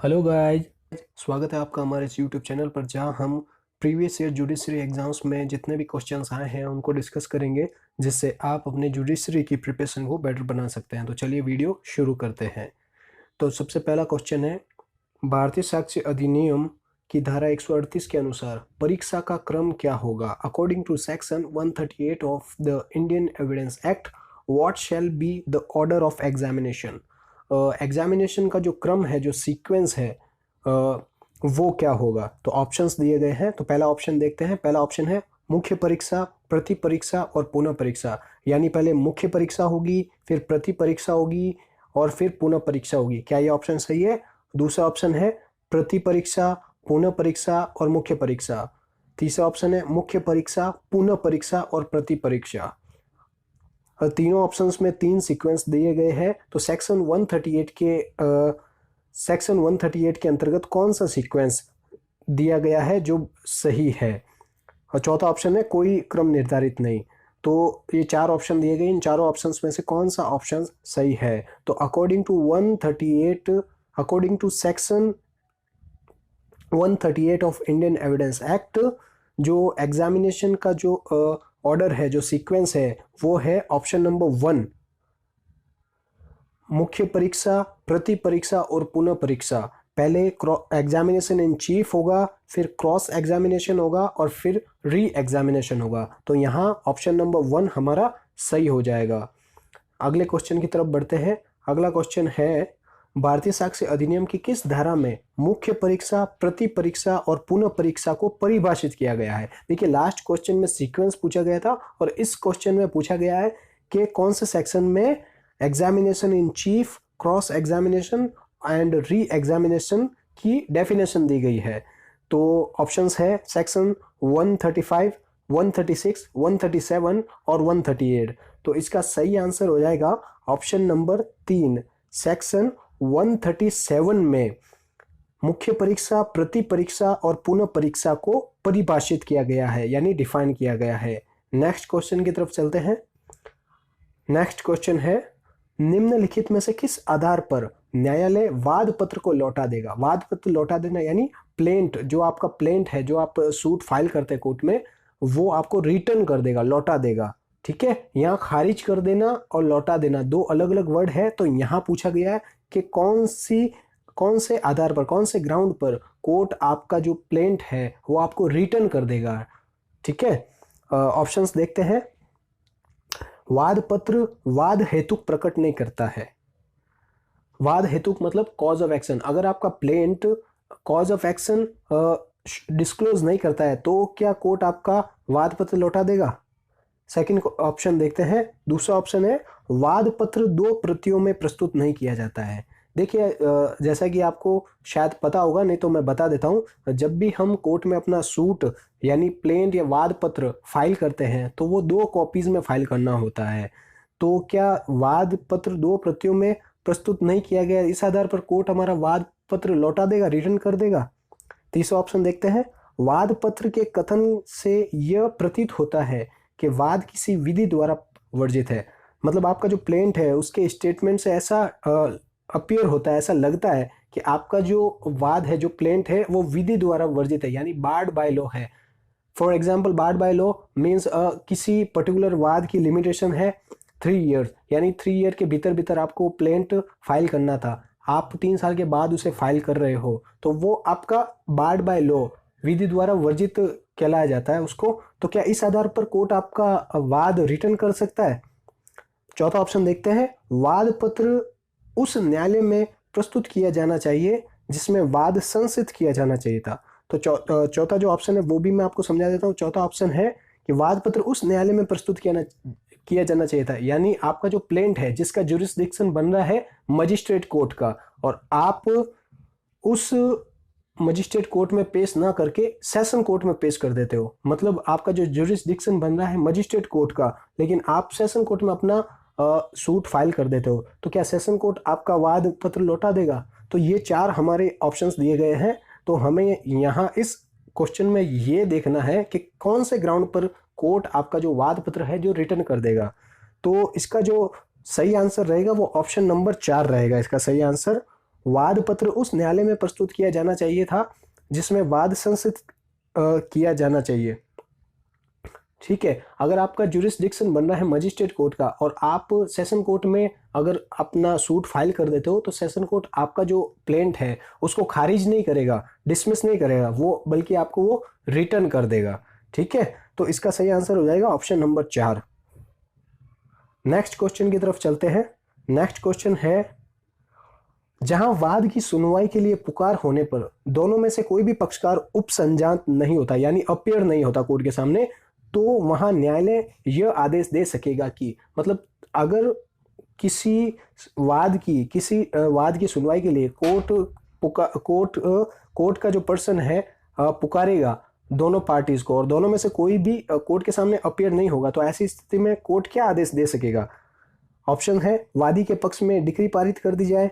Hello guys, स्वागत है आपका हमारे इस यूट्यूब चैनल पर जहां हम प्रीवियस ईयर जुडिशरी एग्जाम्स में जितने भी क्वेश्चंस आए हैं उनको डिस्कस करेंगे, जिससे आप अपने जुडिशरी की प्रिपरेशन को बेटर बना सकते हैं। तो चलिए वीडियो शुरू करते हैं। तो सबसे पहला क्वेश्चन है, भारतीय साक्ष्य अधिनियम की धारा 138 के अनुसार परीक्षा का क्रम क्या होगा? According to section 138 of the Indian evidence act, what shall be the order of examination? Examination का जो क्रम है, जो सीक्वेंस है, वो क्या होगा? तो ऑप्शंस दिए गए हैं। तो पहला ऑप्शन देखते हैं। पहला ऑप्शन है मुख्य परीक्षा, प्रति परीक्षा और पुनः परीक्षा। यानी पहले मुख्य परीक्षा होगी, फिर प्रति परीक्षा होगी और फिर पुनः परीक्षा होगी। क्या ये ऑप्शन सही है? दूसरा ऑप्शन है प्रति परीक्षा, पुनः परीक्षा और मुख्य परीक्षा। तीसरा ऑप्शन है मुख्य परीक्षा, पुनः परीक्षा और प्रति परीक्षा। तीनों ऑप्शंस में 3 सीक्वेंस दिए गए हैं। तो सेक्शन 138 के अंतर्गत कौन सा सीक्वेंस दिया गया है जो सही है? और चौथा ऑप्शन है कोई क्रम निर्धारित नहीं। तो ये 4 ऑप्शन दिए गए, इन चारों ऑप्शंस में से कौन सा ऑप्शन सही है? तो according to section 138 of Indian evidence act, जो एग्जामिनेशन का जो ऑर्डर है, जो सीक्वेंस है, वो है ऑप्शन नंबर 1, मुख्य परीक्षा, प्रति परीक्षा और पुनः परीक्षा। पहले एग्जामिनेशन इन चीफ होगा, फिर क्रॉस एग्जामिनेशन होगा और फिर री एग्जामिनेशन होगा। तो यहाँ ऑप्शन नंबर 1 हमारा सही हो जाएगा। अगले क्वेश्चन की तरफ बढ़ते हैं। अगला क्वेश्चन है, भारतीय साक्ष्य अधिनियम की किस धारा में मुख्य परीक्षा, प्रति परीक्षा और पुनः परीक्षा को परिभाषित किया गया है? देखिए, लास्ट क्वेश्चन में सीक्वेंस पूछा गया था और इस क्वेश्चन में पूछा गया है कि कौन से सेक्शन में examination in chief, cross examination and re examination की डेफिनेशन दी गई है। तो ऑप्शंस है सेक्शन 135, 136, 137 और 138। तो इसका सही आंसर हो जाएगा ऑप्शन नंबर 3, सेक्शन 137 में मुख्य परीक्षा, प्रति परीक्षा और पुनः परीक्षा को परिभाषित किया गया है, यानी डिफाइन किया गया है। नेक्स्ट क्वेश्चन की तरफ चलते हैं। नेक्स्ट क्वेश्चन है, निम्नलिखित में से किस आधार पर न्यायालय वाद पत्र को लौटा देगा? वाद पत्र लौटा देना यानी प्लेंट, जो आपका प्लेंट है, जो आप सूट फाइल करते हैं कोर्ट में, वो आपको रिटर्न कर देगा, लौटा देगा। ठीक है, यहाँ खारिज कर देना और लौटा देना 2 अलग अलग वर्ड है। तो यहाँ पूछा गया है कि कौन से आधार पर, कौन से ग्राउंड पर कोर्ट आपका जो प्लेंट है वो आपको रिटर्न कर देगा। ठीक है, ऑप्शंस देखते हैं। वाद पत्र वाद हेतुक प्रकट नहीं करता है। वाद हेतुक मतलब कॉज ऑफ एक्शन। अगर आपका plaint cause of action disclose नहीं करता है तो क्या कोर्ट आपका वाद पत्र लौटा देगा? सेकंड ऑप्शन देखते हैं। दूसरा ऑप्शन है वाद पत्र 2 प्रतियों में प्रस्तुत नहीं किया जाता है। देखिए, जैसा कि आपको शायद पता होगा, नहीं तो मैं बता देता हूं, जब भी हम कोर्ट में अपना सूट यानी प्लेंट या वाद पत्र फाइल करते हैं तो वो 2 कॉपीज में फाइल करना होता है। तो क्या वाद पत्र 2 प्रतियों में प्रस्तुत नहीं किया गया, इस आधार पर कोर्ट हमारा वाद पत्र लौटा देगा, रिटर्न कर देगा? तीसरा ऑप्शन देखते हैं। वाद पत्र के कथन से यह प्रतीत होता है कि वाद किसी विधि द्वारा वर्जित है। मतलब आपका जो प्लेंट है उसके स्टेटमेंट से ऐसा अपीयर होता है, ऐसा लगता है कि आपका जो वाद है, जो प्लेंट है, वो विधि द्वारा वर्जित है, यानी बार्ड बाय लॉ है। For example, barred by law means किसी पर्टिकुलर वाद की लिमिटेशन है 3 ईयर्स, यानी 3 ईयर के भीतर भीतर आपको प्लेंट फाइल करना था, आप 3 साल के बाद उसे फाइल कर रहे हो, तो वो आपका बार्ड बाय लॉ, विधि द्वारा वर्जित कहलाया जाता है उसको। तो क्या इस आधार पर कोर्ट आपका वाद रिटर्न कर सकता है? चौथा ऑप्शन देखते हैं। वाद पत्र उस न्यायालय में प्रस्तुत किया जाना चाहिए जिसमें वाद संसित किया जाना चाहिए था। तो चौथा जो ऑप्शन है वो भी मैं आपको समझा देता हूँ। चौथा ऑप्शन है कि वाद पत्र उस न्यायालय में प्रस्तुत किया जाना चाहिए था, यानी आपका जो प्लेंट है जिसका जुरिस्डिक्शन बन रहा है मजिस्ट्रेट कोर्ट का, और आप उस मजिस्ट्रेट कोर्ट में पेश ना करके सेशन कोर्ट में पेश कर देते हो। मतलब आपका जो जुरिस्डिक्शन बन रहा है मजिस्ट्रेट कोर्ट का, लेकिन आप सेशन कोर्ट में अपना सूट फाइल कर देते हो, तो क्या सेशन कोर्ट आपका वाद पत्र लौटा देगा? तो ये 4 हमारे ऑप्शंस दिए गए हैं। तो हमें यहाँ इस क्वेश्चन में ये देखना है कि कौन से ग्राउंड पर कोर्ट आपका जो वाद पत्र है जो रिटर्न कर देगा। तो इसका जो सही आंसर रहेगा वो ऑप्शन नंबर 4 रहेगा इसका सही आंसर। वाद पत्र उस न्यायालय में प्रस्तुत किया जाना चाहिए था जिसमें वाद संसित किया जाना चाहिए। ठीक है, अगर आपका जुरिस्डिक्शन बन रहा है मजिस्ट्रेट कोर्ट का और आप सेशन कोर्ट में अगर अपना सूट फाइल कर देते हो तो सेशन कोर्ट आपका जो प्लेंट है उसको खारिज नहीं करेगा, डिसमिस नहीं करेगा वो, बल्कि आपको वो रिटर्न कर देगा। ठीक है, तो इसका सही आंसर हो जाएगा ऑप्शन नंबर 4। नेक्स्ट क्वेश्चन की तरफ चलते हैं। नेक्स्ट क्वेश्चन है, जहां वाद की सुनवाई के लिए पुकार होने पर दोनों में से कोई भी पक्षकार उपसंजात नहीं होता, यानी अपीयर नहीं होता कोर्ट के सामने, तो वहां न्यायालय यह आदेश दे सकेगा कि, मतलब अगर किसी वाद की सुनवाई के लिए कोर्ट का जो पर्सन है पुकारेगा दोनों पार्टीज को और दोनों में से कोई भी कोर्ट के सामने अपीयर नहीं होगा, तो ऐसी स्थिति में कोर्ट क्या आदेश दे सकेगा? ऑप्शन है, वादी के पक्ष में डिक्री पारित कर दी जाए,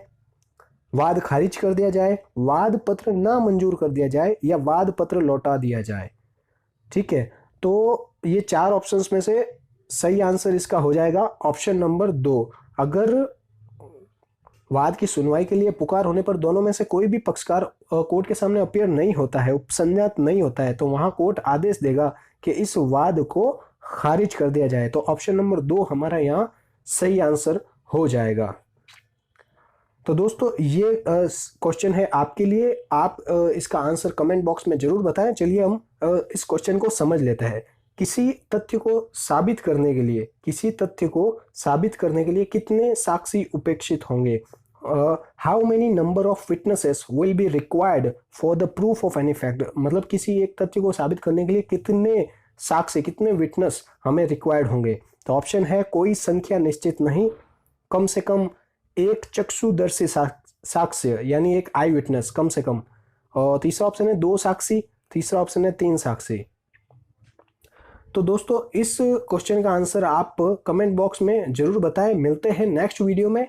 वाद खारिज कर दिया जाए, वाद पत्र ना मंजूर कर दिया जाए, या वाद पत्र लौटा दिया जाए। ठीक है, तो ये 4 ऑप्शंस में से सही आंसर इसका हो जाएगा ऑप्शन नंबर 2। अगर वाद की सुनवाई के लिए पुकार होने पर दोनों में से कोई भी पक्षकार कोर्ट के सामने अपीयर नहीं होता है, उपसंजात नहीं होता है, तो वहां कोर्ट आदेश देगा कि इस वाद को खारिज कर दिया जाए। तो ऑप्शन नंबर 2 हमारा यहाँ सही आंसर हो जाएगा। तो दोस्तों ये क्वेश्चन है आपके लिए, आप इसका आंसर कमेंट बॉक्स में जरूर बताएं। चलिए हम इस क्वेश्चन को समझ लेते हैं। किसी तथ्य को साबित करने के लिए कितने साक्षी उपेक्षित होंगे? How many number of witnesses will be required for the proof of any fact, मतलब किसी एक तथ्य को साबित करने के लिए कितने साक्षी, कितने विटनेस हमें रिक्वायर्ड होंगे? तो ऑप्शन है, कोई संख्या निश्चित नहीं, कम से कम एक चक्षुदर्शी साक्ष्य यानी एक आई विटनेस कम से कम, और तीसरा ऑप्शन है 2 साक्षी, तीसरा ऑप्शन है 3 साक्षी। तो दोस्तों इस क्वेश्चन का आंसर आप कमेंट बॉक्स में जरूर बताएं। मिलते हैं नेक्स्ट वीडियो में